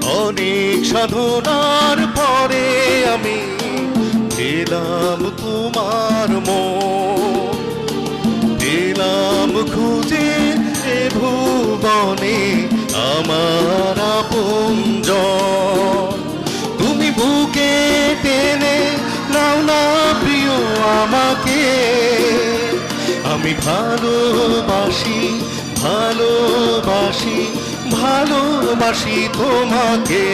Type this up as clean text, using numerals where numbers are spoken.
অনেক সাধনার পরে আমি পেলাম তোমার মন, পেলাম খুঁজে এ ভুবনে আমার আপনজন। তুমি বুকে টেনে নাও না প্রিয় আমাকে, আমি ভালোবাসি ভালোবাসি ভালোবাসি তোমাকে।